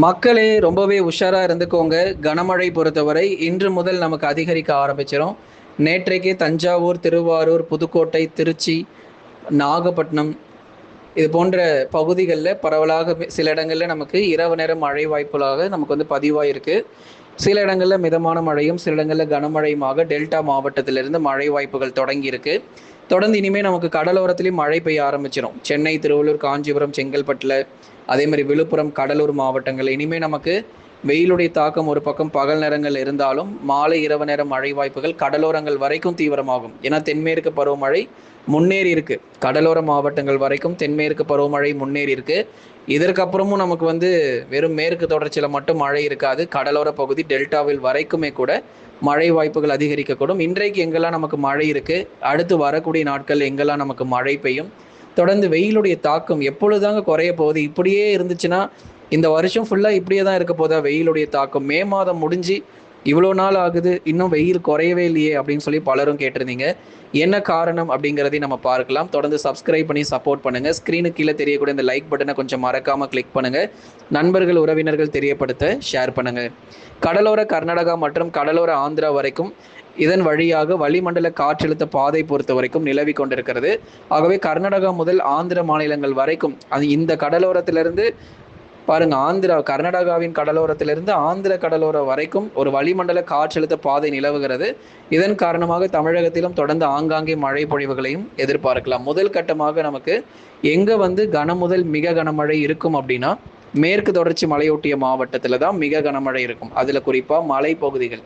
மக்களே ரொம்பவே உஷாரா இருந்துக்கோங்க. கனமழை பொறுத்தவரை இன்று முதல் நமக்கு அதிகரிக்க ஆரம்பிச்சிரும். நேற்றைக்கே தஞ்சாவூர், திருவாரூர், புதுக்கோட்டை, திருச்சி, நாகப்பட்டினம் இது போன்ற பகுதிகள்ல பரவலாக சில இடங்கள்ல நமக்கு இரவு நேர மழை வாய்ப்புகளாக நமக்கு பதிவாயிருக்கு. சில இடங்கள்ல மிதமான மழையும், சில இடங்கள்ல கனமழையுமாக டெல்டா மாவட்டத்திலிருந்து மழை வாய்ப்புகள் தொடங்கியிருக்கு. தொடர்ந்து இனிமே நமக்கு கடலோரத்திலயும் மழை பெய்ய ஆரம்பிச்சிரும். சென்னை, திருவள்ளூர், காஞ்சிபுரம், செங்கல்பட்டுல அதே மாதிரி விழுப்புரம், கடலூர் மாவட்டங்கள் இனிமே நமக்கு வெயிலுடைய தாக்கம் ஒரு பக்கம் பகல் நேரங்கள் இருந்தாலும் மாலை இரவு நேர மழை வாய்ப்புகள் கடலோரங்கள் வரைக்கும் தீவிரமாகும். ஏன்னா தென்மேற்கு பருவமழை முன்னேறி இருக்கு. கடலோர மாவட்டங்கள் வரைக்கும் தென்மேற்கு பருவமழை முன்னேறி இருக்கு. இதற்கப்புறமும் நமக்கு வெறும் மேற்கு தொடர்ச்சியில மட்டும் மழை இருக்காது. கடலோர பகுதி டெல்டாவில் வரைக்குமே கூட மழை வாய்ப்புகள் அதிகரிக்கக்கூடும். இன்றைக்கு எங்கெல்லாம் நமக்கு மழை இருக்கு, அடுத்து வரக்கூடிய நாட்கள் எங்கெல்லாம் நமக்கு மழை பெய்யும், தொடர்ந்து வெயிலுடைய தாக்கம் எப்பொழுதாங்க குறைய போகுது? இப்படியே இருந்துச்சுன்னா இந்த வருஷம் ஃபுல்லா இப்படியே தான் இருக்க போதா வெயிலுடைய தாக்கம்? மே மாதம் முடிஞ்சு இவ்வளோ நாள் ஆகுது, இன்னும் வெயில் குறையவே இல்லையே அப்படின்னு சொல்லி பலரும் கேட்டிருந்தீங்க. என்ன காரணம் அப்படிங்கிறதையும் நம்ம பார்க்கலாம். தொடர்ந்து சப்ஸ்கிரைப் பண்ணி சப்போர்ட் பண்ணுங்க. ஸ்க்ரீனுக்கு கீழே தெரியக்கூடிய இந்த லைக் பட்டனை கொஞ்சம் மறக்காம கிளிக் பண்ணுங்க. நண்பர்கள் உறவினர்கள் தெரியப்படுத்த ஷேர் பண்ணுங்க. கடலோர கர்நாடகா மற்றும் கடலோர ஆந்திரா வரைக்கும் இதன் வழியாக வளிமண்டல காற்றழுத்த பாதை பொறுத்த வரைக்கும் நிலவி கொண்டிருக்கிறது. ஆகவே கர்நாடகா முதல் ஆந்திர மாநிலங்கள் வரைக்கும் அது இந்த கடலோரத்திலிருந்து பாருங்க, கர்நாடகாவின் கடலோரத்திலிருந்து ஆந்திர கடலோரம் வரைக்கும் ஒரு வளிமண்டல காற்றழுத்த பாதை நிலவுகிறது. இதன் காரணமாக தமிழகத்திலும் தொடர்ந்து ஆங்காங்கே மழை பொழிவுகளையும் எதிர்பார்க்கலாம். முதல் கட்டமாக நமக்கு எங்க கனமுதல் மிக கனமழை இருக்கும் அப்படின்னா மேற்கு தொடர்ச்சி மலையொட்டிய மாவட்டத்துல தான் மிக கனமழை இருக்கும். அதுல குறிப்பா மலை பகுதிகள்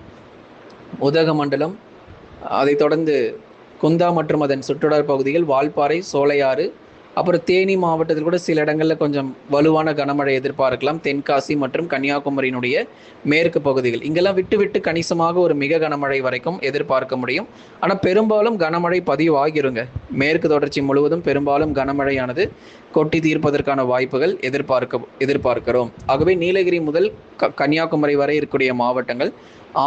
உதகமண்டலம், அதைத் தொடர்ந்து குந்தா மற்றும் அதன் சுற்றுலா பகுதிகள், வால்பாறை, சோலையாறு, அப்புறம் தேனி மாவட்டத்தில் கூட சில இடங்களில் கொஞ்சம் வலுவான கனமழை எதிர்பார்க்கலாம். தென்காசி மற்றும் கன்னியாகுமரியினுடைய மேற்கு பகுதிகள் இங்கெல்லாம் விட்டு விட்டு கணிசமாக ஒரு மிக கனமழை வரைக்கும் எதிர்பார்க்க முடியும். ஆனால் பெரும்பாலும் கனமழை பதிவாகிருங்க. மேற்கு தொடர்ச்சி முழுவதும் பெரும்பாலும் கனமழையானது கொட்டி தீர்ப்பதற்கான வாய்ப்புகள் எதிர்பார்க்கிறோம். ஆகவே நீலகிரி முதல் கன்னியாகுமரி வரை இருக்கக்கூடிய மாவட்டங்கள்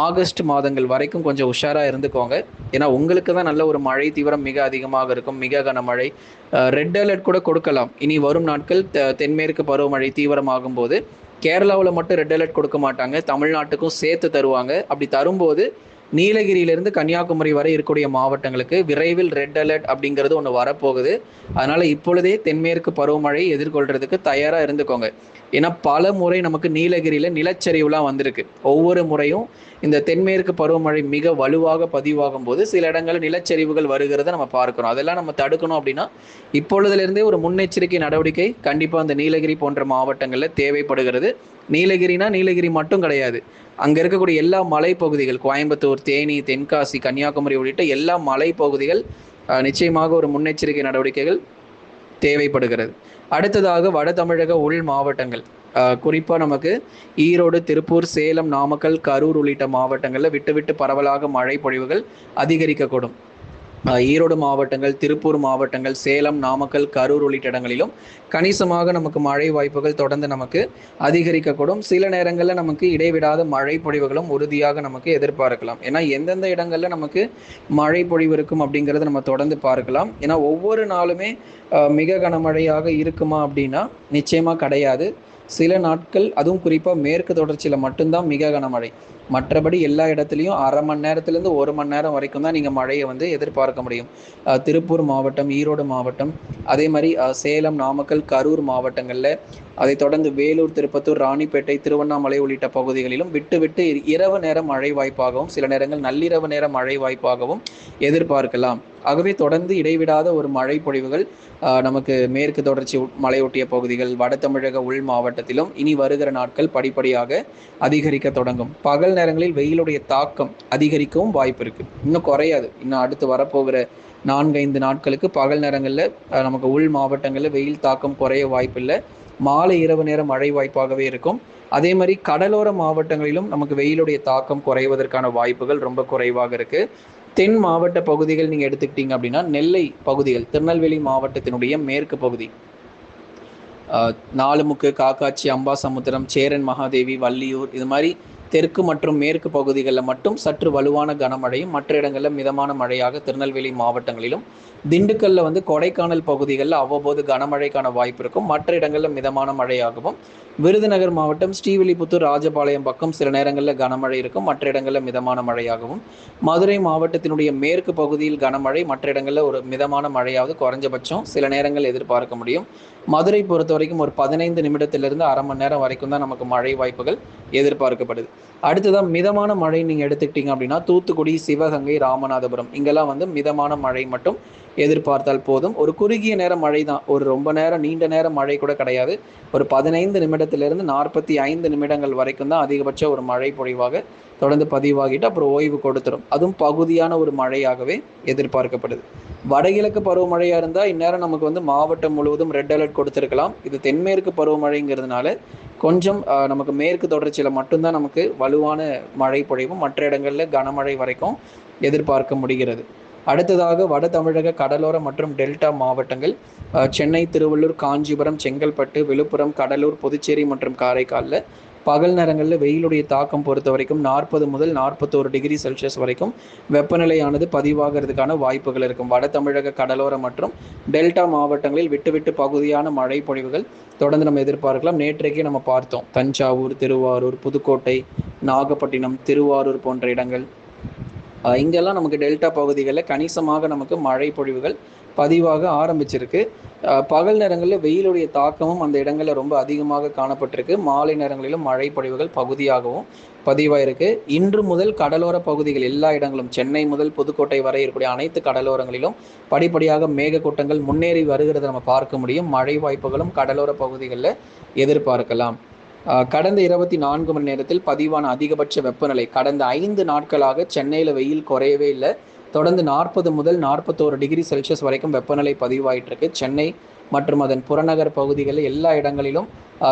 ஆகஸ்ட் மாதங்கள் வரைக்கும் கொஞ்சம் உஷாராக இருந்துக்கோங்க. ஏன்னா உங்களுக்கு தான் நல்ல ஒரு மழை தீவிரம் மிக அதிகமாக இருக்கும். மிக கனமழை, ரெட் அலர்ட் கூட கொடுக்கலாம். இனி வரும் நாட்கள் தென்மேற்கு பருவமழை தீவிரமாகும் போது கேரளாவில் மட்டும் ரெட் அலர்ட் கொடுக்க மாட்டாங்க, தமிழ்நாட்டுக்கும் சேர்த்து தருவாங்க. அப்படி தரும்போது நீலகிரியிலிருந்து கன்னியாகுமரி வரை இருக்கக்கூடிய மாவட்டங்களுக்கு விரைவில் ரெட் அலர்ட் அப்படிங்கிறது ஒன்று வரப்போகுது. அதனால இப்பொழுதே தென்மேற்கு பருவமழை எதிர்கொள்றதுக்கு தயாராக இருந்துக்கோங்க. ஏன்னா பல முறை நமக்கு நீலகிரியில நிலச்சரிவுலாம் வந்திருக்கு. ஒவ்வொரு முறையும் இந்த தென்மேற்கு பருவமழை மிக வலுவாக பதிவாகும் போது சில இடங்களில் நிலச்சரிவுகள் வருகிறத நம்ம பார்க்கிறோம். அதெல்லாம் நம்ம தடுக்கணும் அப்படின்னா இப்பொழுதுலேருந்தே ஒரு முன்னெச்சரிக்கை நடவடிக்கை கண்டிப்பாக அந்த நீலகிரி போன்ற மாவட்டங்களில் தேவைப்படுகிறது. நீலகிரினா நீலகிரி மட்டும் கிடையாது, அங்கே இருக்கக்கூடிய எல்லா மலைப்பகுதிகள், கோயம்புத்தூர், தேனி, தென்காசி, கன்னியாகுமரி உள்ளிட்ட எல்லா மலைப்பகுதிகள் நிச்சயமாக ஒரு முன்னெச்சரிக்கை நடவடிக்கைகள் தேவைப்படுகிறது. அடுத்ததாக வட தமிழக உள் மாவட்டங்கள், குறிப்பாக நமக்கு ஈரோடு, திருப்பூர், சேலம், நாமக்கல், கரூர் உள்ளிட்ட மாவட்டங்களில் விட்டு விட்டு பரவலாக மழை பொழிவுகள் அதிகரிக்கக்கூடும். ஈரோடு மாவட்டங்கள், திருப்பூர் மாவட்டங்கள், சேலம், நாமக்கல், கரூர் உள்ளிட்ட இடங்களிலும் கணிசமாக நமக்கு மழை வாய்ப்புகள் தொடர்ந்து நமக்கு அதிகரிக்கக்கூடும். சில நேரங்களில் நமக்கு இடைவிடாத மழை பொழிவுகளும் உறுதியாக நமக்கு எதிர்பார்க்கலாம். ஏன்னா எந்தெந்த இடங்கள்ல நமக்கு மழை பொழிவு இருக்கும் அப்படிங்கிறத நம்ம தொடர்ந்து பார்க்கலாம். ஏன்னா ஒவ்வொரு நாளுமே மிக கனமழையாக இருக்குமா அப்படின்னா நிச்சயமா கிடையாது. சில நாட்கள், அதுவும் குறிப்பாக மேற்கு தொடர்ச்சியில் மட்டும்தான் மிக கனமழை. மற்றபடி எல்லா இடத்துலையும் அரை மணி நேரத்துலேருந்து ஒரு மணி நேரம் வரைக்கும் தான் நீங்கள் மழையை எதிர்பார்க்க முடியும். திருப்பூர் மாவட்டம், ஈரோடு மாவட்டம், அதே மாதிரி சேலம், நாமக்கல், கரூர் மாவட்டங்களில், அதை தொடர்ந்து வேலூர், திருப்பத்தூர், ராணிப்பேட்டை, திருவண்ணாமலை உள்ளிட்ட பகுதிகளிலும் விட்டு விட்டு இரவு நேர மழை வாய்ப்பாகவும் சில நேரங்கள் நள்ளிரவு நேர மழை வாய்ப்பாகவும் எதிர்பார்க்கலாம். ஆகவே தொடர்ந்து இடைவிடாத ஒரு மழை பொழிவுகள் நமக்கு மேற்கு தொடர்ச்சி மலையொட்டிய பகுதிகள், வட தமிழக உள் மாவட்டத்திலும் இனி வருகிற நாட்கள் படிப்படியாக அதிகரிக்க தொடங்கும். பகல் நேரங்களில் வெயிலுடைய தாக்கம் அதிகரிக்கவும் வாய்ப்பு இருக்கு. இன்னும் குறையாது. இன்னும் அடுத்து வரப்போகிற 4-5 நாட்களுக்கு பகல் நேரங்களில் நமக்கு உள் மாவட்டங்களில் வெயில் தாக்கம் குறைய வாய்ப்பில்லை. மாலை இரவு நேரம் மழை வாய்ப்பாகவே இருக்கும். அதே மாதிரி கடலோர மாவட்டங்களிலும் நமக்கு வெயிலுடைய தாக்கம் குறைவதற்கான வாய்ப்புகள் ரொம்ப குறைவாக இருக்கு. தென் மாவட்ட பகுதிகள் நீங்க எடுத்துக்கிட்டீங்க அப்படின்னா நெல்லை பகுதிகள், திருநெல்வேலி மாவட்டத்தினுடைய மேற்கு பகுதி, நாலுமுக்கு, காக்காட்சி, அம்பாசமுத்திரம், சேரன் மகாதேவி, வள்ளியூர், இது மாதிரி தெற்கு மற்றும் மேற்கு பகுதிகளில் மட்டும் சற்று வலுவான கனமழையும், மற்ற இடங்களில் மிதமான மழையாக திருநெல்வேலி மாவட்டங்களிலும், திண்டுக்கல்ல கொடைக்கானல் பகுதிகளில் அவ்வப்போது கனமழைக்கான வாய்ப்பு இருக்கும். மற்ற இடங்களில் மிதமான மழையாகவும், விருதுநகர் மாவட்டம் ஸ்ரீவில்லிபுத்தூர், ராஜபாளையம் பக்கம் சில நேரங்களில் கனமழை இருக்கும். மற்ற இடங்களில் மிதமான மழையாகவும், மதுரை மாவட்டத்தினுடைய மேற்கு பகுதியில் கனமழை, மற்ற இடங்களில் ஒரு மிதமான மழையாவது குறைஞ்சபட்சம் சில நேரங்கள் எதிர்பார்க்க முடியும். மதுரை பொறுத்த வரைக்கும் ஒரு 15 நிமிடத்திலிருந்து அரை மணி நேரம் வரைக்கும் தான் நமக்கு மழை வாய்ப்புகள் எதிர்பார்க்கப்படுது. அடுத்ததான் மிதமான மழை நீங்கள் எடுத்துக்கிட்டீங்க அப்படின்னா தூத்துக்குடி, சிவகங்கை, ராமநாதபுரம் இங்கெல்லாம் மிதமான மழை மட்டும் எதிர்பார்த்தால் போதும். ஒரு குறுகிய நேரம் மழை தான், ஒரு ரொம்ப நேரம் நீண்ட நேரம் மழை கூட கிடையாது. ஒரு 15 நிமிடத்திலிருந்து 45 நிமிடங்கள் வரைக்கும் தான் அதிகபட்ச ஒரு மழை பொழிவாக தொடர்ந்து பதிவாகிட்டு அப்புறம் ஓய்வு கொடுத்துரும். அதுவும் பகுதியான ஒரு மழையாகவே எதிர்பார்க்கப்படுது. வடகிழக்கு பருவமழையாக இருந்தால் இந்நேரம் நமக்கு மாவட்டம் முழுவதும் ரெட் அலர்ட் கொடுத்துருக்கலாம். இது தென்மேற்கு பருவமழைங்கிறதுனால கொஞ்சம் நமக்கு மேற்கு தொடர்ச்சியில் மட்டும்தான் நமக்கு வலுவான மழை பொழிவும், மற்ற இடங்களில் கனமழை வரைக்கும் எதிர்பார்க்க முடிகிறது. அடுத்ததாக வட தமிழக கடலோர மற்றும் டெல்டா மாவட்டங்கள் சென்னை, திருவள்ளூர், காஞ்சிபுரம், செங்கல்பட்டு, விழுப்புரம், கடலூர், புதுச்சேரி மற்றும் காரைக்காலில் பகல் நேரங்களில் வெயிலுடைய தாக்கம் பொறுத்த வரைக்கும் 40 முதல் 41 டிகிரி செல்சியஸ் வரைக்கும் வெப்பநிலையானது பதிவாகிறதுக்கான வாய்ப்புகள் இருக்கும். வட தமிழக கடலோர மற்றும் டெல்டா மாவட்டங்களில் விட்டு பகுதியான மழை பொழிவுகள் தொடர்ந்து நம்ம எதிர்பார்க்கலாம். நேற்றைக்கே நம்ம பார்த்தோம், தஞ்சாவூர், திருவாரூர், புதுக்கோட்டை, நாகப்பட்டினம், திருவாரூர் போன்ற இடங்கள் இங்கெல்லாம் நமக்கு டெல்டா பகுதிகளில் கணிசமாக நமக்கு மழை பொழிவுகள் பதிவாக ஆரம்பிச்சிருக்கு. பகல் நேரங்களில் வெயிலுடைய தாக்கமும் அந்த இடங்களில் ரொம்ப அதிகமாக காணப்பட்டிருக்கு. மாலை நேரங்களிலும் மழை பொழிவுகள் பகுதியாகவும் பதிவாயிருக்கு. இன்று முதல் கடலோர பகுதிகள் எல்லா இடங்களும், சென்னை முதல் புதுக்கோட்டை வரை இருக்கக்கூடிய அனைத்து கடலோரங்களிலும் படிப்படியாக மேகக்கூட்டங்கள் முன்னேறி வருகிறத நம்ம பார்க்க முடியும். மழை வாய்ப்புகளும் கடலோர பகுதிகளில் எதிர்பார்க்கலாம். கடந்த 24 மணி நேரத்தில் பதிவான அதிகபட்ச வெப்பநிலை கடந்த 5 நாட்களாக சென்னையில் வெயில் குறையவே இல்லை. தொடர்ந்து 40 முதல் 41 டிகிரி செல்சியஸ் வரைக்கும் வெப்பநிலை பதிவாயிட்டு இருக்கு. சென்னை மற்றும் அதன் புறநகர் பகுதிகளில் எல்லா இடங்களிலும்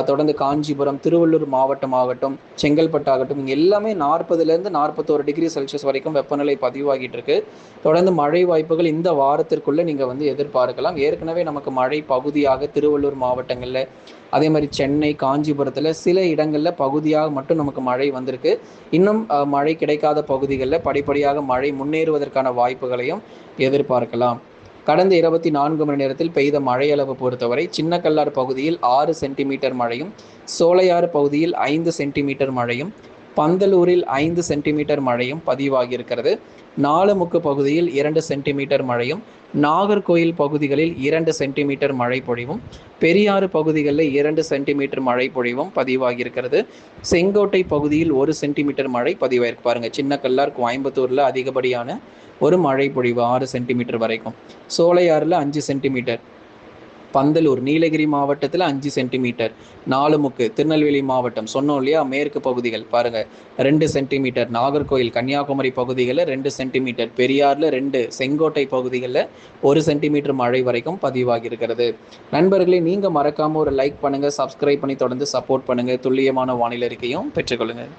தொடர்ந்து காஞ்சிபுரம், திருவள்ளூர் மாவட்டம் ஆகட்டும், செங்கல்பட்டு ஆகட்டும், இங்கே எல்லாமே 40லேருந்து 41 டிகிரி செல்சியஸ் வரைக்கும் வெப்பநிலை பதிவாகிட்டு இருக்கு. தொடர்ந்து மழை வாய்ப்புகள் இந்த வாரத்திற்குள்ளே நீங்கள் எதிர்பார்க்கலாம். ஏற்கனவே நமக்கு மழை பகுதியாக திருவள்ளூர் மாவட்டங்களில், அதே மாதிரி சென்னை, காஞ்சிபுரத்தில் சில இடங்களில் பகுதியாக மட்டும் நமக்கு மழை வந்திருக்கு. இன்னும் மழை கிடைக்காத பகுதிகளில் படிப்படியாக மழை முன்னேறுவதற்கான வாய்ப்புகளையும் எதிர்பார்க்கலாம். கடந்த 24 மணி நேரத்தில் பெய்த மழையளவு பொறுத்தவரை சின்னக்கல்லார் பகுதியில் 6 சென்டிமீட்டர் மழையும், சோலையாறு பகுதியில் 5 சென்டிமீட்டர் மழையும், பந்தலூரில் 5 சென்டிமீட்டர் மழையும் பதிவாகியிருக்கிறது. நாலுமுக்கு பகுதியில் 2 சென்டிமீட்டர் மழையும், நாகர்கோயில் பகுதிகளில் 2 சென்டிமீட்டர் மழை பொழிவும், பெரியாறு பகுதிகளில் 2 சென்டிமீட்டர் மழை பொழிவும் பதிவாகியிருக்கிறது. செங்கோட்டை பகுதியில் 1 சென்டிமீட்டர் மழை பதிவாயிருக்கு. பாருங்க, சின்னக்கல்லார், கோயம்புத்தூரில் அதிகப்படியான ஒரு மழை பொழிவு 6 சென்டிமீட்டர் வரைக்கும், சோலையாறில் 5 சென்டிமீட்டர், பந்தலூர் நீலகிரி மாவட்டத்தில் 5 சென்டிமீட்டர், நாலுமுக்கு திருநெல்வேலி மாவட்டம் சொன்னோம் இல்லையா, மேற்கு பகுதிகள் பாருங்க 2 சென்டிமீட்டர், நாகர்கோயில் கன்னியாகுமரி பகுதிகளில் 2 சென்டிமீட்டர், பெரியாறில் 2, செங்கோட்டை பகுதிகளில் 1 சென்டிமீட்டர் மழை வரைக்கும் பதிவாகி இருக்கிறது. நண்பர்களே, நீங்கள் மறக்காமல் ஒரு லைக் பண்ணுங்கள், சப்ஸ்கிரைப் பண்ணி தொடர்ந்து சப்போர்ட் பண்ணுங்கள். துல்லியமான வானிலை அறிக்கையும் பெற்றுக்கொள்ளுங்கள்.